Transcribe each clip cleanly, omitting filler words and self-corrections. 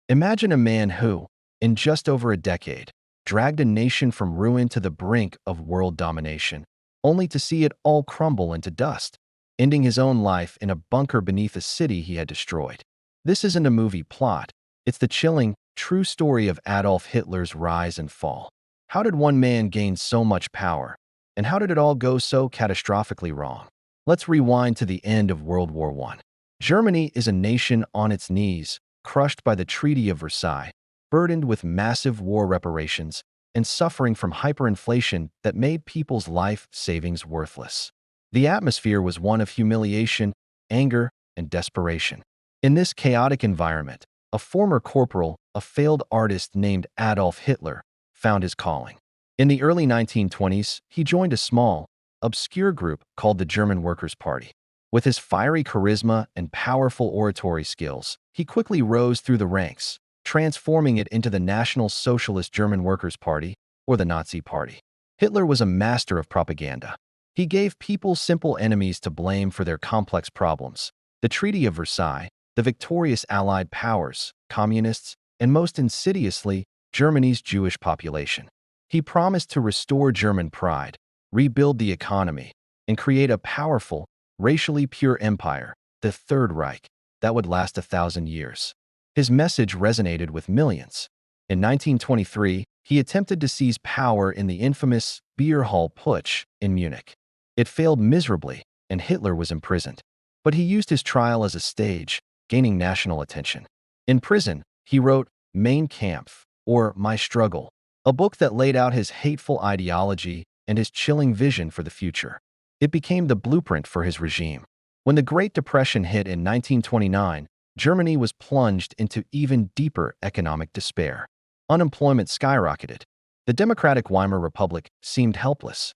Imagine a man who, in just over a decade, dragged a nation from ruin to the brink of world domination, only to see it all crumble into dust, ending his own life in a bunker beneath a city he had destroyed. This isn't a movie plot. It's the chilling, true story of Adolf Hitler's rise and fall. How did one man gain so much power? And how did it all go so catastrophically wrong? Let's rewind to the end of World War I. Germany is a nation on its knees, crushed by the Treaty of Versailles, burdened with massive war reparations, and suffering from hyperinflation that made people's life savings worthless. The atmosphere was one of humiliation, anger, and desperation. In this chaotic environment, a former corporal, a failed artist named Adolf Hitler, found his calling. In the early 1920s, he joined a small, obscure group called the German Workers' Party. With his fiery charisma and powerful oratory skills, he quickly rose through the ranks, transforming it into the National Socialist German Workers' Party, or the Nazi Party. Hitler was a master of propaganda. He gave people simple enemies to blame for their complex problems: the Treaty of Versailles, the victorious Allied powers, communists, and most insidiously, Germany's Jewish population. He promised to restore German pride, rebuild the economy, and create a powerful, racially pure empire, the Third Reich, that would last 1,000 years. His message resonated with millions. In 1923, he attempted to seize power in the infamous Beer Hall Putsch in Munich. It failed miserably, and Hitler was imprisoned. But he used his trial as a stage, gaining national attention. In prison, he wrote Mein Kampf, or My Struggle, a book that laid out his hateful ideology and his chilling vision for the future. It became the blueprint for his regime. When the Great Depression hit in 1929, Germany was plunged into even deeper economic despair. Unemployment skyrocketed. The democratic Weimar Republic seemed helpless.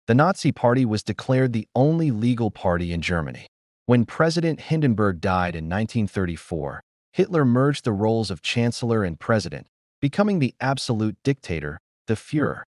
The Nazi Party was declared the only legal party in Germany. When President Hindenburg died in 1934, Hitler merged the roles of chancellor and president, becoming the absolute dictator, the Führer.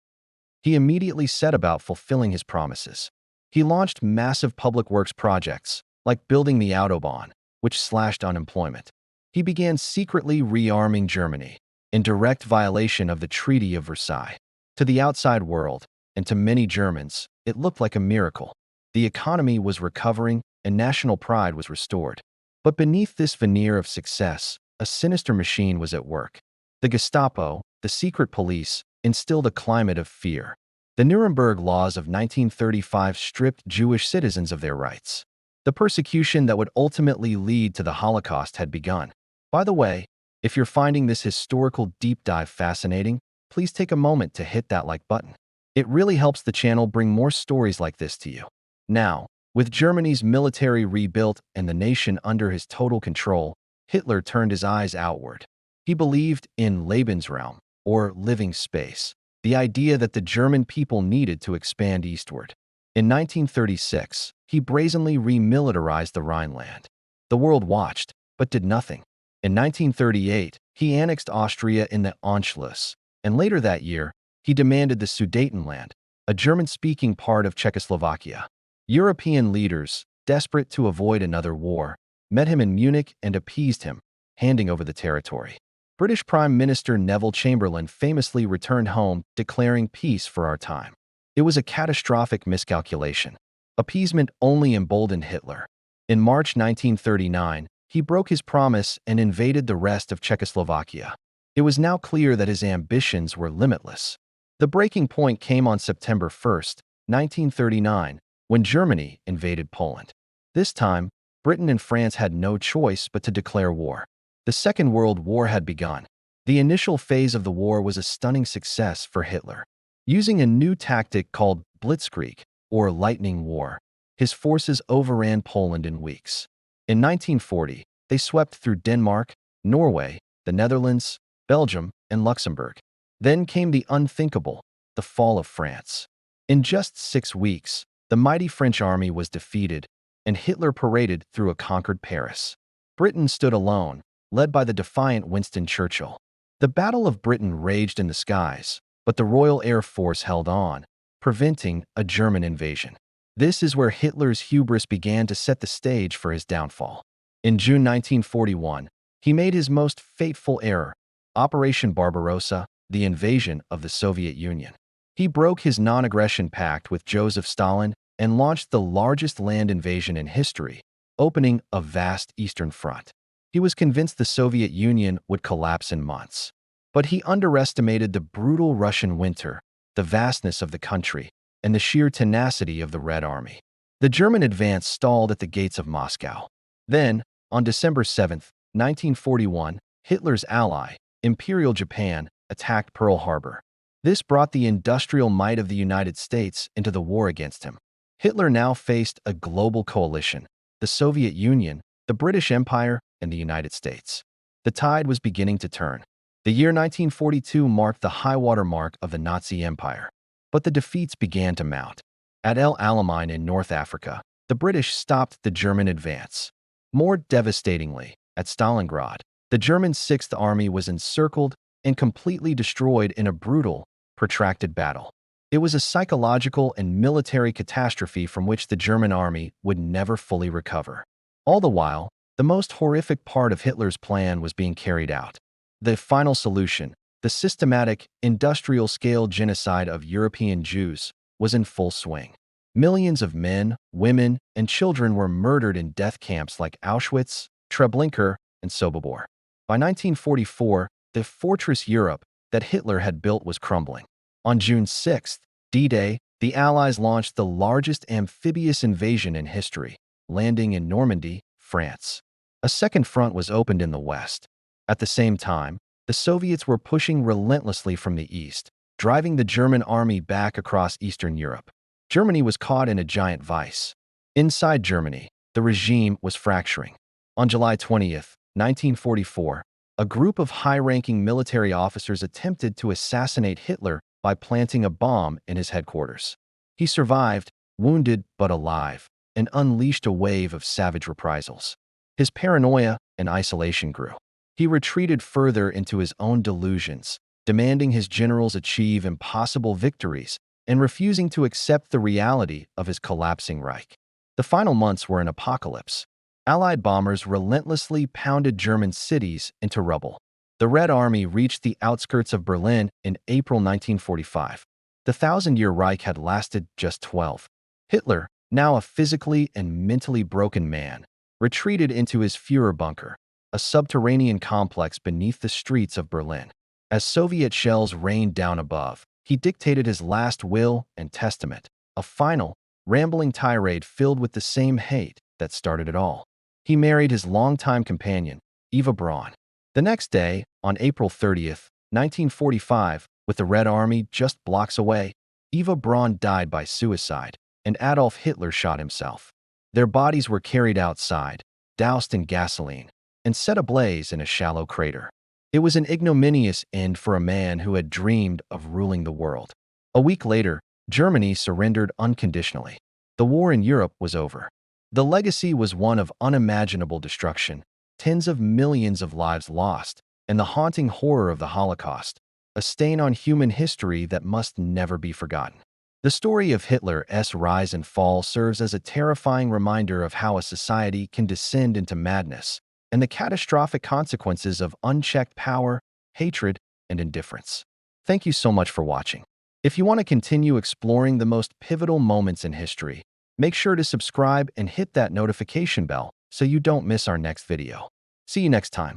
He immediately set about fulfilling his promises. He launched massive public works projects, like building the Autobahn, which slashed unemployment. He began secretly rearming Germany, in direct violation of the Treaty of Versailles. To the outside world, and to many Germans, it looked like a miracle. The economy was recovering and national pride was restored. But beneath this veneer of success, a sinister machine was at work. The Gestapo, the secret police, instilled a climate of fear. The Nuremberg laws of 1935 stripped Jewish citizens of their rights. The persecution that would ultimately lead to the Holocaust had begun. By the way, if you're finding this historical deep dive fascinating, please take a moment to hit that like button. It really helps the channel bring more stories like this to you. Now, with Germany's military rebuilt and the nation under his total control, Hitler turned his eyes outward. He believed in Lebensraum, or living space, the idea that the German people needed to expand eastward. In 1936, he brazenly remilitarized the Rhineland. The world watched, but did nothing. In 1938, he annexed Austria in the Anschluss, and later that year, he demanded the Sudetenland, a German-speaking part of Czechoslovakia. European leaders, desperate to avoid another war, met him in Munich and appeased him, handing over the territory. British Prime Minister Neville Chamberlain famously returned home, declaring peace for our time. It was a catastrophic miscalculation. Appeasement only emboldened Hitler. In March 1939, he broke his promise and invaded the rest of Czechoslovakia. It was now clear that his ambitions were limitless. The breaking point came on September 1, 1939, when Germany invaded Poland. This time, Britain and France had no choice but to declare war. The Second World War had begun. The initial phase of the war was a stunning success for Hitler. Using a new tactic called blitzkrieg, or lightning war, his forces overran Poland in weeks. In 1940, they swept through Denmark, Norway, the Netherlands, Belgium, and Luxembourg. Then came the unthinkable, the fall of France. In just 6 weeks, the mighty French army was defeated, and Hitler paraded through a conquered Paris. Britain stood alone, led by the defiant Winston Churchill. The Battle of Britain raged in the skies, but the Royal Air Force held on, preventing a German invasion. This is where Hitler's hubris began to set the stage for his downfall. In June 1941, he made his most fateful error, Operation Barbarossa, the invasion of the Soviet Union. He broke his non-aggression pact with Joseph Stalin and launched the largest land invasion in history, opening a vast eastern front. He was convinced the Soviet Union would collapse in months. But he underestimated the brutal Russian winter, the vastness of the country, and the sheer tenacity of the Red Army. The German advance stalled at the gates of Moscow. Then, on December 7, 1941, Hitler's ally, Imperial Japan, attacked Pearl Harbor. This brought the industrial might of the United States into the war against him. Hitler now faced a global coalition: the Soviet Union, the British Empire, and the United States. The tide was beginning to turn. The year 1942 marked the high-water mark of the Nazi Empire. But the defeats began to mount. At El Alamein in North Africa, the British stopped the German advance. More devastatingly, at Stalingrad, the German Sixth Army was encircled and completely destroyed in a brutal, protracted battle. It was a psychological and military catastrophe from which the German army would never fully recover. All the while, the most horrific part of Hitler's plan was being carried out. The final solution, the systematic, industrial-scale genocide of European Jews, was in full swing. Millions of men, women, and children were murdered in death camps like Auschwitz, Treblinka, and Sobibor. By 1944, the fortress Europe that Hitler had built was crumbling. On June 6, D-Day, the Allies launched the largest amphibious invasion in history, landing in Normandy, France. A second front was opened in the west. At the same time, the Soviets were pushing relentlessly from the east, driving the German army back across Eastern Europe. Germany was caught in a giant vice. Inside Germany, the regime was fracturing. On July 20, 1944, a group of high-ranking military officers attempted to assassinate Hitler by planting a bomb in his headquarters. He survived, wounded but alive, and unleashed a wave of savage reprisals. His paranoia and isolation grew. He retreated further into his own delusions, demanding his generals achieve impossible victories and refusing to accept the reality of his collapsing Reich. The final months were an apocalypse. Allied bombers relentlessly pounded German cities into rubble. The Red Army reached the outskirts of Berlin in April 1945. The thousand-year Reich had lasted just 12. Hitler, now a physically and mentally broken man, retreated into his Führer bunker, a subterranean complex beneath the streets of Berlin. As Soviet shells rained down above, he dictated his last will and testament, a final, rambling tirade filled with the same hate that started it all. He married his longtime companion, Eva Braun. The next day, on April 30, 1945, with the Red Army just blocks away, Eva Braun died by suicide, and Adolf Hitler shot himself. Their bodies were carried outside, doused in gasoline, and set ablaze in a shallow crater. It was an ignominious end for a man who had dreamed of ruling the world. A week later, Germany surrendered unconditionally. The war in Europe was over. The legacy was one of unimaginable destruction, tens of millions of lives lost, and the haunting horror of the Holocaust, a stain on human history that must never be forgotten. The story of Hitler's rise and fall serves as a terrifying reminder of how a society can descend into madness and the catastrophic consequences of unchecked power, hatred, and indifference. Thank you so much for watching. If you want to continue exploring the most pivotal moments in history, make sure to subscribe and hit that notification bell so you don't miss our next video. See you next time.